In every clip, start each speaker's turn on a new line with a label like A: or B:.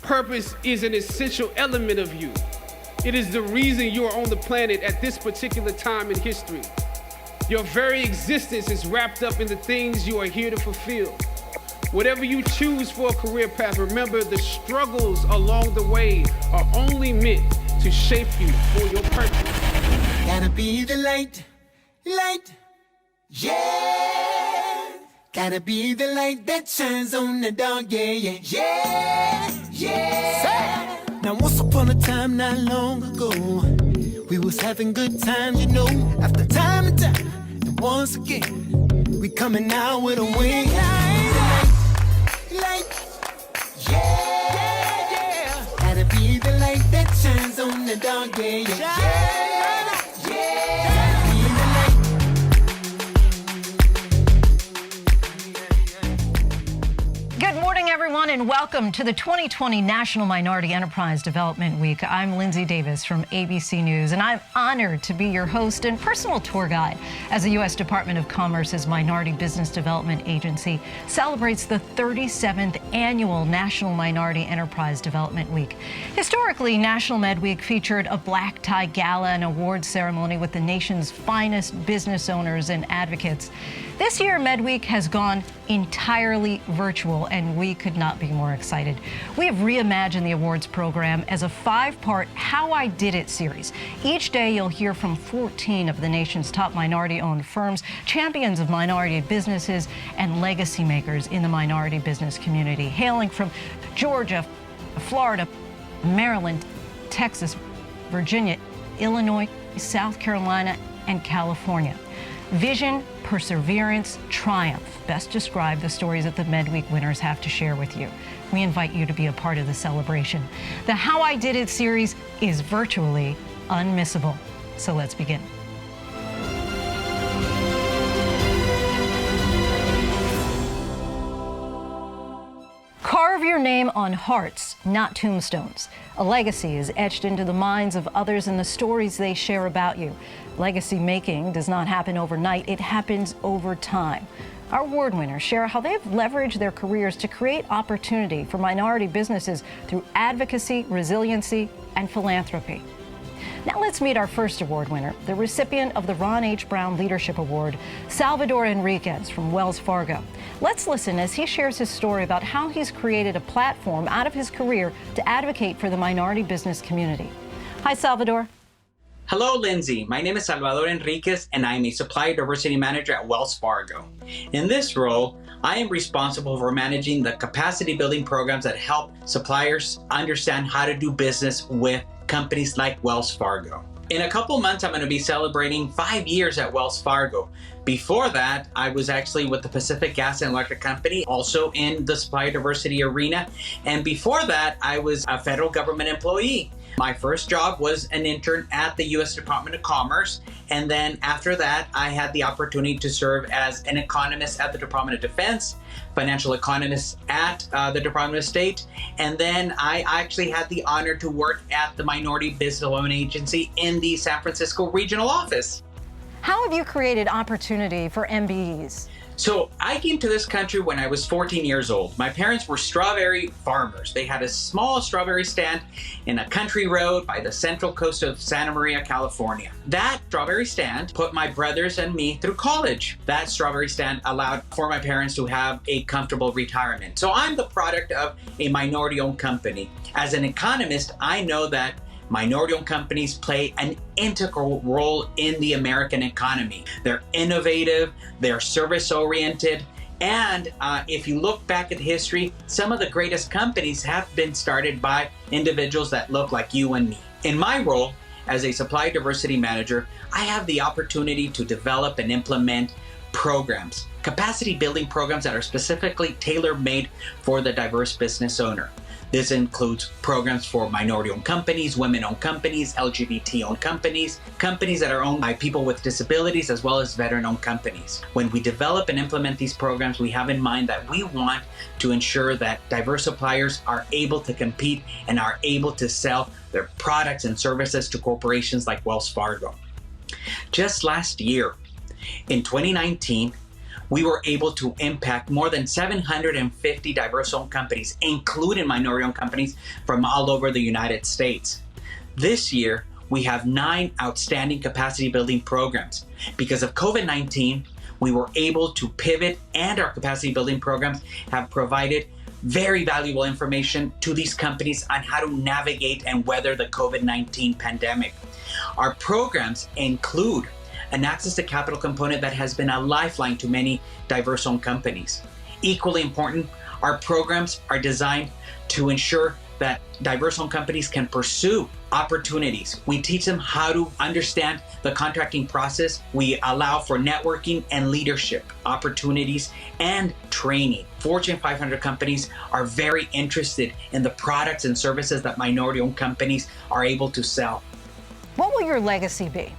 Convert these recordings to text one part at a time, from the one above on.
A: Purpose is an essential element of you. It is the reason you are on the planet at this particular time in history. Your very existence is wrapped up in the things you are here to fulfill. Whatever you choose for a career path, remember the struggles along the way are only meant to shape you for your purpose.
B: Gotta be the light, yeah. Gotta be the light that shines on the dark, yeah. Now once upon a time, not long ago, we was having good times, after time and time. And once again, we coming out with a wing. Light, yeah. Gotta be the light that shines on the dark, yeah.
C: Good morning, everyone, and welcome to the 2020 National Minority Enterprise Development Week. I'm Lindsay Davis from ABC News, and I'm honored to be your host and personal tour guide as the U.S. Department of Commerce's Minority Business Development Agency celebrates the 37th Annual National Minority Enterprise Development Week. Historically, National Med Week featured a black tie gala and awards ceremony with the nation's finest business owners and advocates. This year, Med Week has gone entirely virtual, and we could not be more excited. We have reimagined the awards program as a 5-part How I Did It series. Each day, you'll hear from 14 of the nation's top minority-owned firms, champions of minority businesses, and legacy makers in the minority business community, hailing from Georgia, Florida, Maryland, Texas, Virginia, Illinois, South Carolina, and California. Vision, perseverance, triumph best describe the stories that the Med Week winners have to share with you. We invite you to be a part of the celebration. The How I Did It series is virtually unmissable. So let's begin. Carve your name on hearts, not tombstones. A legacy is etched into the minds of others and the stories they share about you. Legacy making does not happen overnight, it happens over time. Our award winners share how they've leveraged their careers to create opportunity for minority businesses through advocacy, resiliency, and philanthropy. Now let's meet our first award winner, the recipient of the Ron H. Brown Leadership Award, Salvador Enriquez from Wells Fargo. Let's listen as he shares his story about how he's created a platform out of his career to advocate for the minority business community. Hi, Salvador.
D: Hello, Lindsay. My name is Salvador Enriquez, and I'm a Supplier Diversity Manager at Wells Fargo. In this role, I am responsible for managing the capacity building programs that help suppliers understand how to do business with companies like Wells Fargo. In a couple months, I'm going to be celebrating 5 years at Wells Fargo. Before that, I was actually with the Pacific Gas and Electric Company, also in the supplier diversity arena. And before that, I was a federal government employee. My first job was an intern at the U.S. Department of Commerce. And then after that, I had the opportunity to serve as an economist at the Department of Defense, financial economist at the Department of State. And then I actually had the honor to work at the Minority Business Development Agency in the San Francisco regional office.
C: How have you created opportunity for MBEs?
D: So I came to this country when I was 14 years old. My parents were strawberry farmers. They had a small strawberry stand in a country road by the central coast of Santa Maria, California. That strawberry stand put my brothers and me through college. That strawberry stand allowed for my parents to have a comfortable retirement. So I'm the product of a minority-owned company. As an economist, I know that minority-owned companies play an integral role in the American economy. They're innovative, they're service-oriented, and if you look back at history, some of the greatest companies have been started by individuals that look like you and me. In my role as a supply diversity manager, I have the opportunity to develop and implement programs, capacity building programs that are specifically tailor-made for the diverse business owner. This includes programs for minority-owned companies, women-owned companies, LGBT-owned companies, companies that are owned by people with disabilities, as well as veteran-owned companies. When we develop and implement these programs, we have in mind that we want to ensure that diverse suppliers are able to compete and are able to sell their products and services to corporations like Wells Fargo. Just last year, in 2019, we were able to impact more than 750 diverse-owned companies, including minority-owned companies from all over the United States. This year, we have 9 outstanding capacity building programs. Because of COVID-19, we were able to pivot, and our capacity building programs have provided very valuable information to these companies on how to navigate and weather the COVID-19 pandemic. Our programs include an access to capital component that has been a lifeline to many diverse-owned companies. Equally important, our programs are designed to ensure that diverse-owned companies can pursue opportunities. We teach them how to understand the contracting process. We allow for networking and leadership opportunities and training. Fortune 500 companies are very interested in the products and services that minority-owned companies are able to sell.
C: What will your legacy be?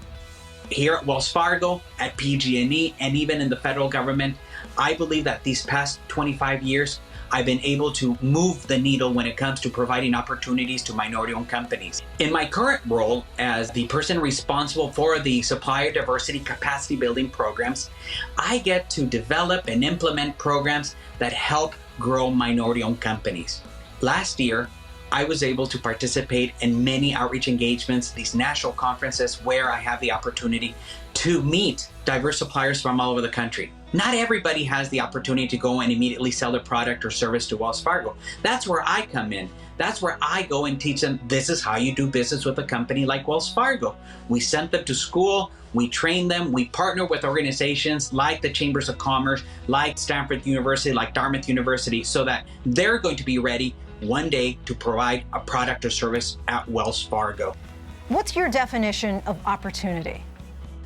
D: Here at Wells Fargo, at PG&E, and even in the federal government, I believe that these past 25 years, I've been able to move the needle when it comes to providing opportunities to minority-owned companies. In my current role as the person responsible for the supplier diversity capacity building programs, I get to develop and implement programs that help grow minority-owned companies. Last year, I was able to participate in many outreach engagements, these national conferences where I have the opportunity to meet diverse suppliers from all over the country. Not everybody has the opportunity to go and immediately sell their product or service to Wells Fargo. That's where I come in. That's where I go and teach them, this is how you do business with a company like Wells Fargo. We send them to school, we train them, we partner with organizations like the Chambers of Commerce, like Stanford University, like Dartmouth University, so that they're going to be ready one day to provide a product or service at Wells Fargo.
C: What's your definition of opportunity?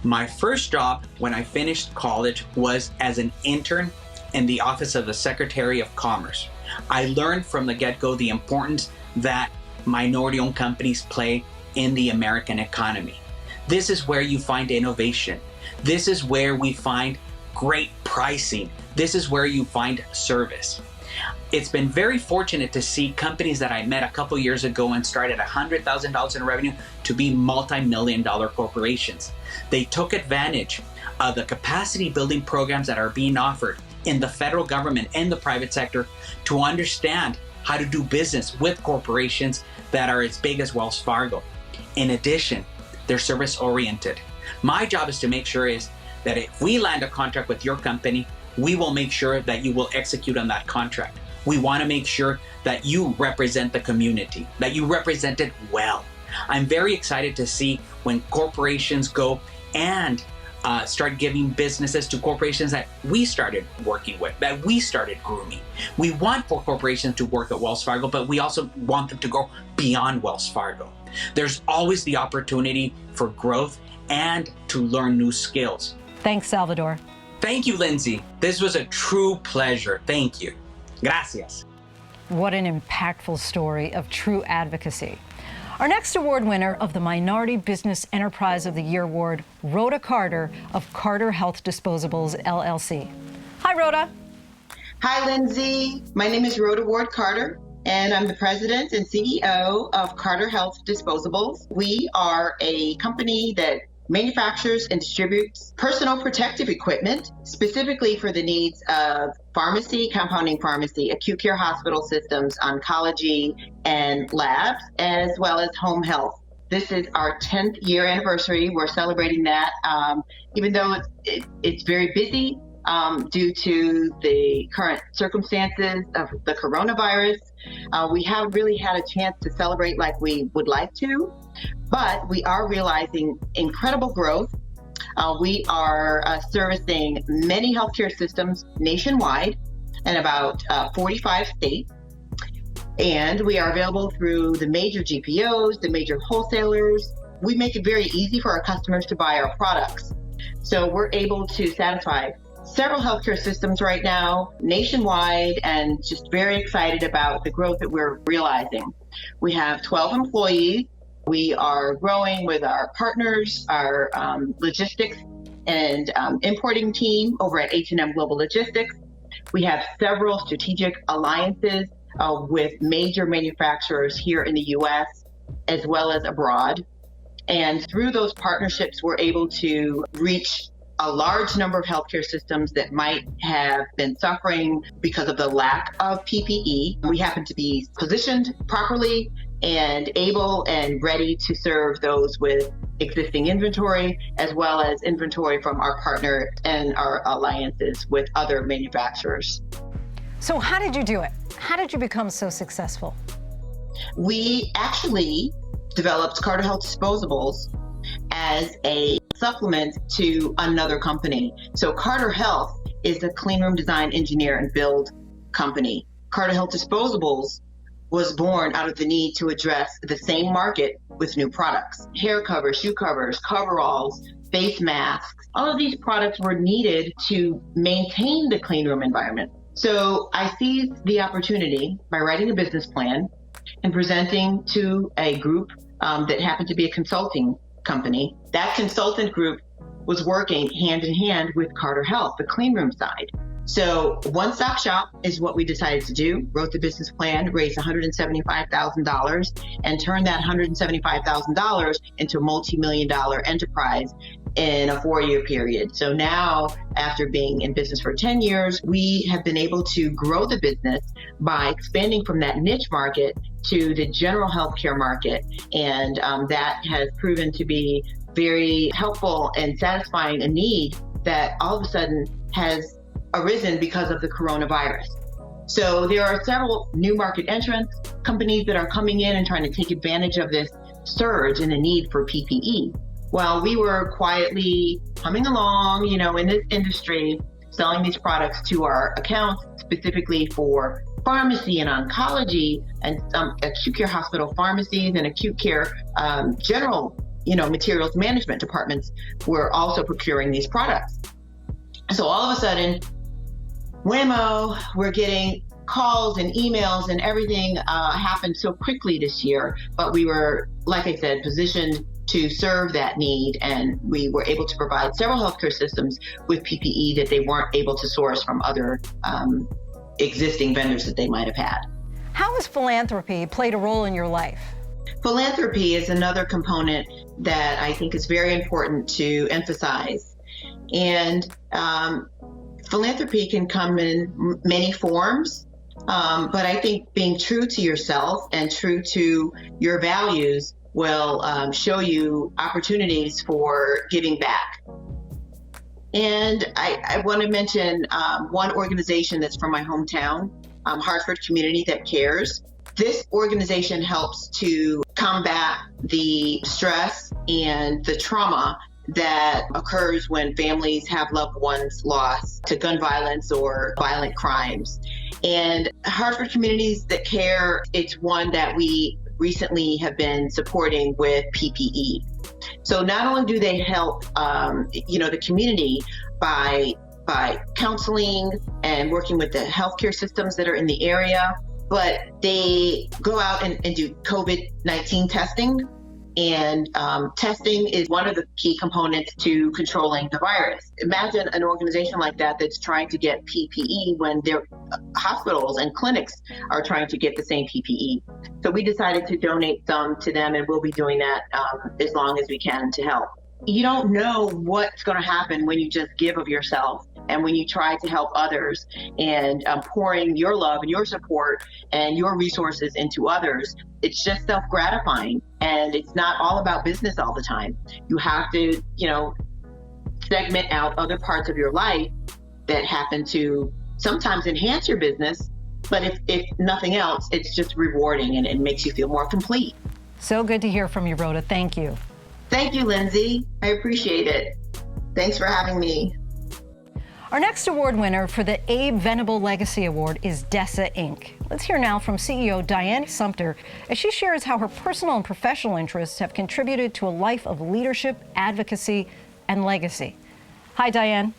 D: My first job when I finished college was as an intern in the office of the Secretary of Commerce. I learned from the get-go the importance that minority-owned companies play in the American economy. This is where you find innovation. This is where we find great pricing. This is where you find service. It's been very fortunate to see companies that I met a couple years ago and started $100,000 in revenue to be multi-million-dollar corporations. They took advantage of the capacity building programs that are being offered in the federal government and the private sector to understand how to do business with corporations that are as big as Wells Fargo. In addition, they're service-oriented. My job is to make sure that if we land a contract with your company, we will make sure that you will execute on that contract. We want to make sure that you represent the community, that you represent it well. I'm very excited to see when corporations go and start giving businesses to corporations that we started working with, that we started grooming. We want for corporations to work at Wells Fargo, but we also want them to go beyond Wells Fargo. There's always the opportunity for growth and to learn new skills.
C: Thanks, Salvador.
D: Thank you, Lindsay. This was a true pleasure. Thank you. Gracias.
C: What an impactful story of true advocacy. Our next award winner of the Minority Business Enterprise of the Year Award, Rhoda Carter of Carter Health Disposables, LLC. Hi, Rhoda.
E: Hi, Lindsay. My name is Rhoda Ward Carter, and I'm the president and CEO of Carter Health Disposables. We are a company that manufactures and distributes personal protective equipment, specifically for the needs of pharmacy, compounding pharmacy, acute care hospital systems, oncology, and labs, as well as home health. This is our 10th year anniversary. We're celebrating that, even though it's very busy due to the current circumstances of the coronavirus. We haven't really had a chance to celebrate like we would like to, but we are realizing incredible growth. We are servicing many healthcare systems nationwide in about 45 states. And we are available through the major GPOs, the major wholesalers. We make it very easy for our customers to buy our products. So we're able to satisfy several healthcare systems right now, nationwide, and just very excited about the growth that we're realizing. We have 12 employees. We are growing with our partners, our logistics and importing team over at H&M Global Logistics. We have several strategic alliances with major manufacturers here in the U.S. as well as abroad. And through those partnerships, we're able to reach a large number of healthcare systems that might have been suffering because of the lack of PPE. We happen to be positioned properly and able and ready to serve those with existing inventory, as well as inventory from our partner and our alliances with other manufacturers.
C: So how did you do it? How did you become so successful?
E: We actually developed Carter Health Disposables as a supplement to another company. So Carter Health is a clean room design, engineer, and build company. Carter Health Disposables was born out of the need to address the same market with new products. Hair covers, shoe covers, coveralls, face masks. All of these products were needed to maintain the clean room environment. So I seized the opportunity by writing a business plan and presenting to a group that happened to be a consulting company. That consultant group was working hand in hand with Carter Health, the clean room side. So one-stop shop is what we decided to do, wrote the business plan, raised $175,000, and turned that $175,000 into a multi-million-dollar enterprise in a 4-year period. So now, after being in business for 10 years, we have been able to grow the business by expanding from that niche market to the general healthcare market. And that has proven to be very helpful and satisfying a need that all of a sudden has arisen because of the coronavirus. So there are several new market entrants, companies that are coming in and trying to take advantage of this surge in the need for PPE. While we were quietly humming along, in this industry, selling these products to our accounts, specifically for pharmacy and oncology and acute care hospital pharmacies and acute care general, materials management departments were also procuring these products. So all of a sudden, whammo, we're getting calls and emails and everything happened so quickly this year. But we were, like I said, positioned to serve that need, and we were able to provide several healthcare systems with PPE that they weren't able to source from other existing vendors that they might have had.
C: How has philanthropy played a role in your life?
E: Philanthropy is another component that I think is very important to emphasize. And philanthropy can come in many forms, but I think being true to yourself and true to your values will show you opportunities for giving back. And I want to mention one organization that's from my hometown, Hartford Community That Cares. This organization helps to combat the stress and the trauma that occurs when families have loved ones lost to gun violence or violent crimes. And Hartford Communities That Care, it's one that we recently have been supporting with PPE. So not only do they help, the community by counseling and working with the healthcare systems that are in the area, but they go out and do COVID-19 testing. And testing is one of the key components to controlling the virus. Imagine an organization like that that's trying to get PPE when their hospitals and clinics are trying to get the same PPE. So we decided to donate some to them, and we'll be doing that as long as we can to help. You don't know what's going to happen when you just give of yourself and when you try to help others and pouring your love and your support and your resources into others. It's just self-gratifying, and it's not all about business all the time. You have to, segment out other parts of your life that happen to sometimes enhance your business, but if nothing else, it's just rewarding and it makes you feel more complete.
C: So good to hear from you, Rhoda. Thank you.
E: Thank you, Lindsay. I appreciate it. Thanks for having me.
C: Our next award winner for the Abe Venable Legacy Award is DESA Inc. Let's hear now from CEO Diane Sumter as she shares how her personal and professional interests have contributed to a life of leadership, advocacy, and legacy. Hi, Diane.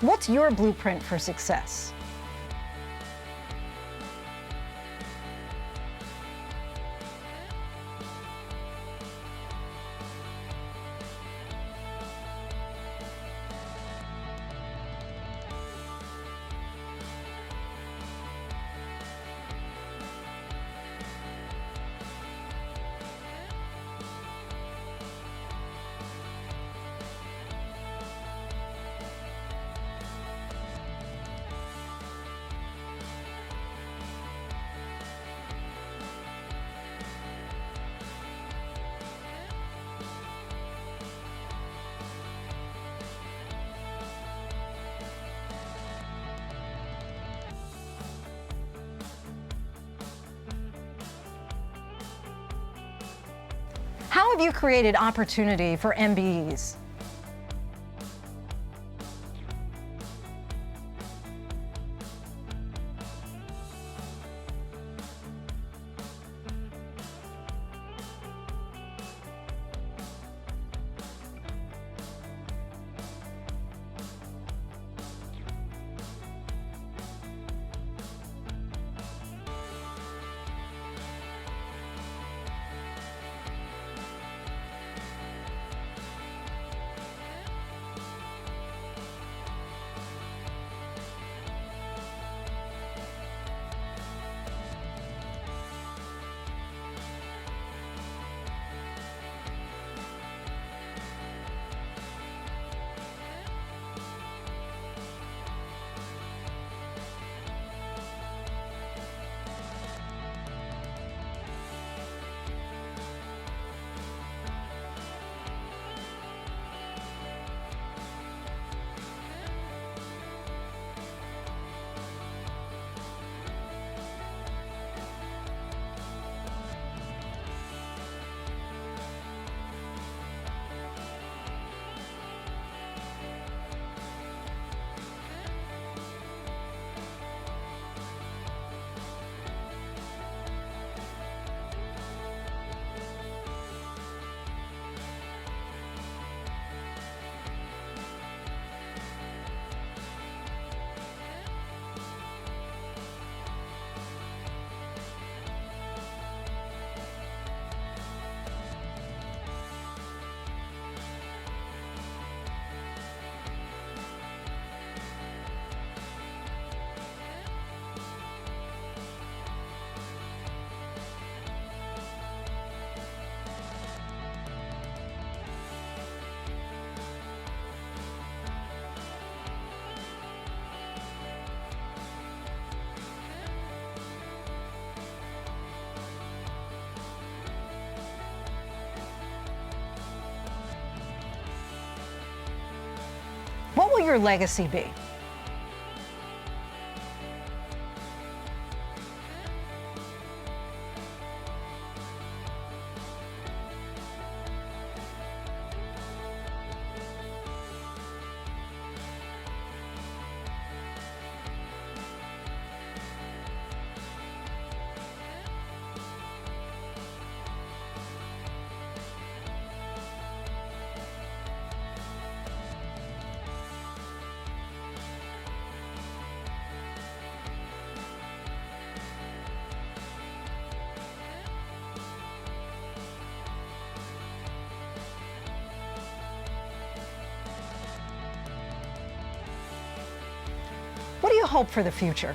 C: What's your blueprint for success? How have you created opportunity for MBEs? What will your legacy be? What do you hope for the future?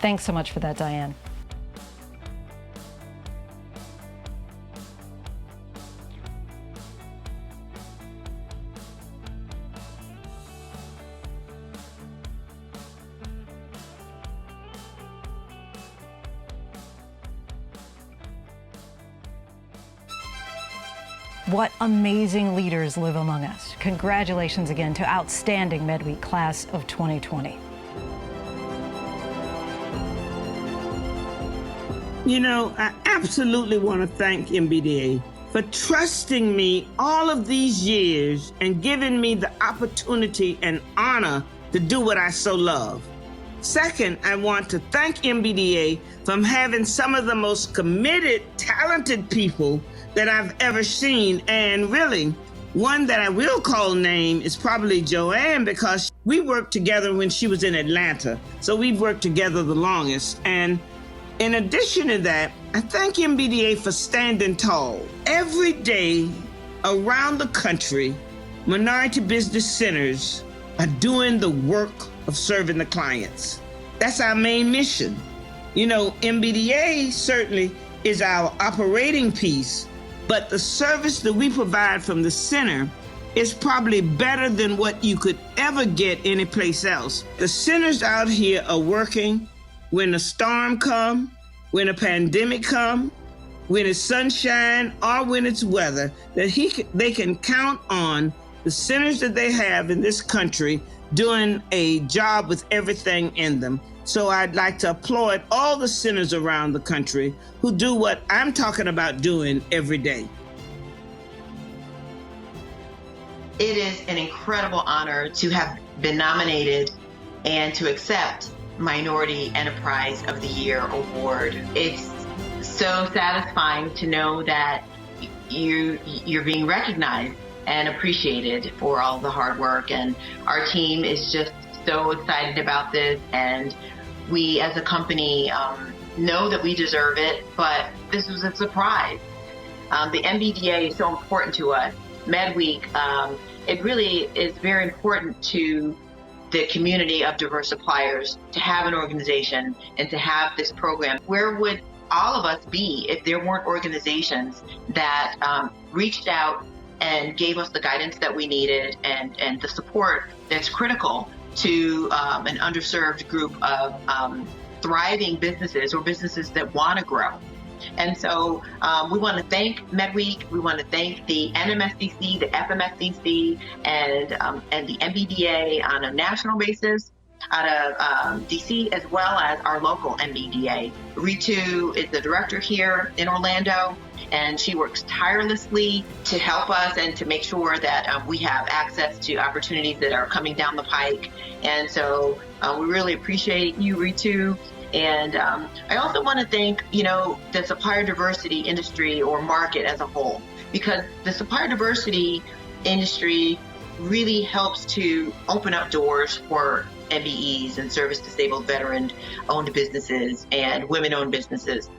C: Thanks so much for that, Diane. What amazing leaders live among us. Congratulations again to outstanding MedWeek class of 2020.
F: You know, I absolutely want to thank MBDA for trusting me all of these years and giving me the opportunity and honor to do what I so love. Second, I want to thank MBDA for having some of the most committed, talented people that I've ever seen. And really, one that I will call name is probably Joanne, because we worked together when she was in Atlanta. So we've worked together the longest. And in addition to that, I thank MBDA for standing tall. Every day around the country, minority business centers are doing the work of serving the clients. That's our main mission. You know, MBDA certainly is our operating piece, but the service that we provide from the center is probably better than what you could ever get anyplace else. The centers out here are working when a storm comes, when a pandemic comes, when it's sunshine, or when it's weather, that they can count on the centers that they have in this country doing a job with everything in them. So I'd like to applaud all the centers around the country who do what I'm talking about doing every day.
E: It is an incredible honor to have been nominated and to accept Minority Enterprise of the Year award. It's so satisfying to know that you're being recognized and appreciated for all the hard work, and our team is just so excited about this, and we as a company know that we deserve it, but this was a surprise. The MBDA is so important to us. MedWeek, it really is very important to the community of diverse suppliers to have an organization and to have this program. Where would all of us be if there weren't organizations that reached out and gave us the guidance that we needed and the support that's critical to an underserved group of thriving businesses or businesses that want to grow. And so we want to thank MedWeek, we want to thank the NMSDC, the FMSDC, and the MBDA on a national basis out of DC, as well as our local MBDA. Ritu is the director here in Orlando, and she works tirelessly to help us and to make sure that we have access to opportunities that are coming down the pike. And so we really appreciate you, Ritu. And I also want to thank, the supplier diversity industry or market as a whole, because the supplier diversity industry really helps to open up doors for MBEs and service-disabled veteran-owned businesses and women-owned businesses.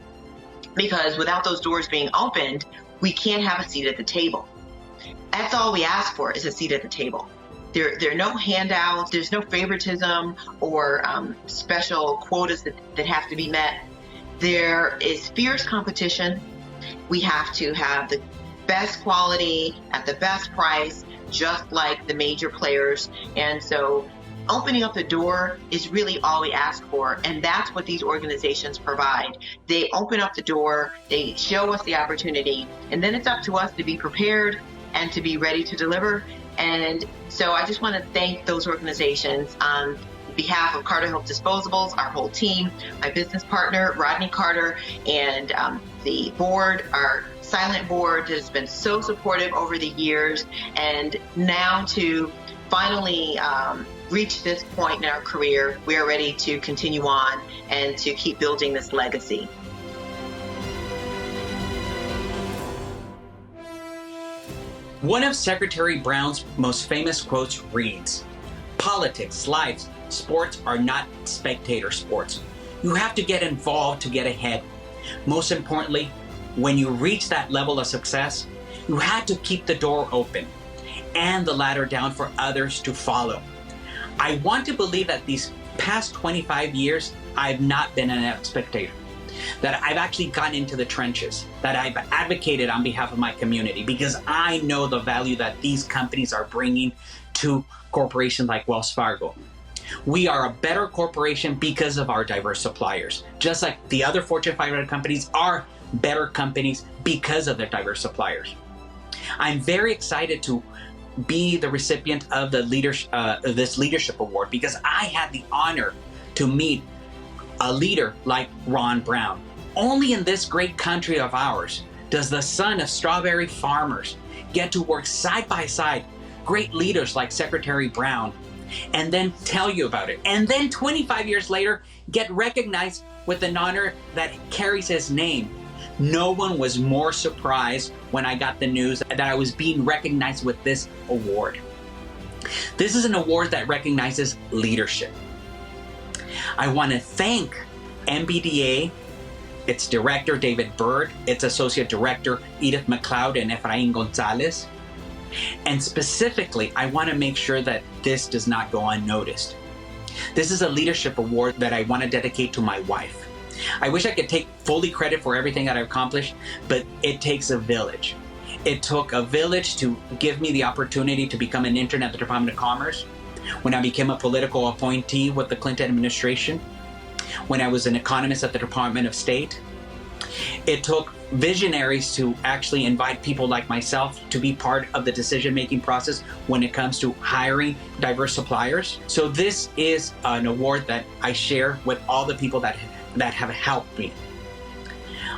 E: Because without those doors being opened, we can't have a seat at the table. That's all we ask for, is a seat at the table. There are no handouts, there's no favoritism or special quotas that have to be met. There is fierce competition. We have to have the best quality at the best price, just like the major players. And so opening up the door is really all we ask for, and that's what these organizations provide. They open up the door, they show us the opportunity, and then it's up to us to be prepared and to be ready to deliver. And so I just want to thank those organizations on behalf of Carter Health Disposables, our whole team, my business partner, Rodney Carter, and the board, our silent board that has been so supportive over the years. And now to finally reach this point in our career, we are ready to continue on and to keep building this legacy.
D: One of Secretary Brown's most famous quotes reads, "Politics, life, sports are not spectator sports. You have to get involved to get ahead. Most importantly, when you reach that level of success, you have to keep the door open and the ladder down for others to follow." I want to believe that these past 25 years I've not been a spectator, that I've actually gotten into the trenches, that I've advocated on behalf of my community, because I know the value that these companies are bringing to corporations like Wells Fargo. We are a better corporation because of our diverse suppliers, just like the other Fortune 500 companies are better companies because of their diverse suppliers. I'm very excited to be the recipient of the this leadership award, because I had the honor to meet a leader like Ron Brown. Only in this great country of ours does the son of strawberry farmers get to work side by side great leaders like Secretary Brown, and then tell you about it. And then 25 years later, get recognized with an honor that carries his name. No one was more surprised when I got the news that I was being recognized with this award. This is an award that recognizes leadership. I want to thank MBDA, its director, David Bird, its associate director, Edith McLeod and Efrain Gonzalez. And specifically, I want to make sure that this does not go unnoticed. This is a leadership award that I want to dedicate to my wife. I wish I could take fully credit for everything that I've accomplished, but it takes a village. It took a village to give me the opportunity to become an intern at the Department of Commerce, when I became a political appointee with the Clinton administration, when I was an economist at the Department of State. It took visionaries to actually invite people like myself to be part of the decision-making process when it comes to hiring diverse suppliers. So this is an award that I share with all the people that have helped me.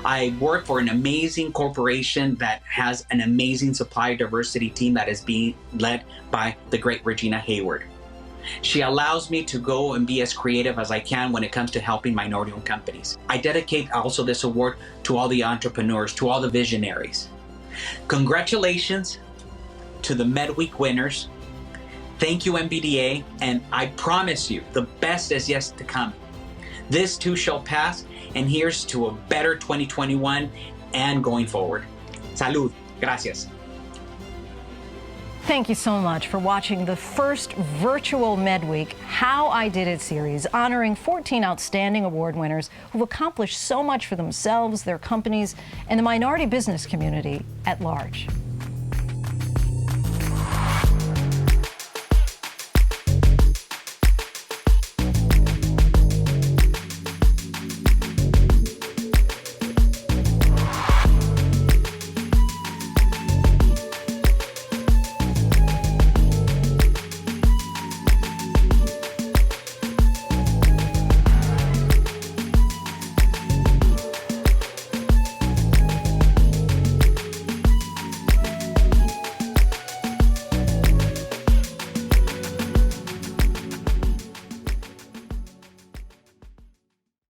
D: I work for an amazing corporation that has an amazing supply diversity team that is being led by the great Regina Hayward. She allows me to go and be as creative as I can when it comes to helping minority-owned companies. I dedicate also this award to all the entrepreneurs, to all the visionaries. Congratulations to the MedWeek winners. Thank you, MBDA, and I promise you, the best is yet to come. This too shall pass, and here's to a better 2021 and going forward. Salud. Gracias.
C: Thank you so much for watching the first virtual MedWeek How I Did It series, honoring 14 outstanding award winners who've accomplished so much for themselves, their companies, and the minority business community at large.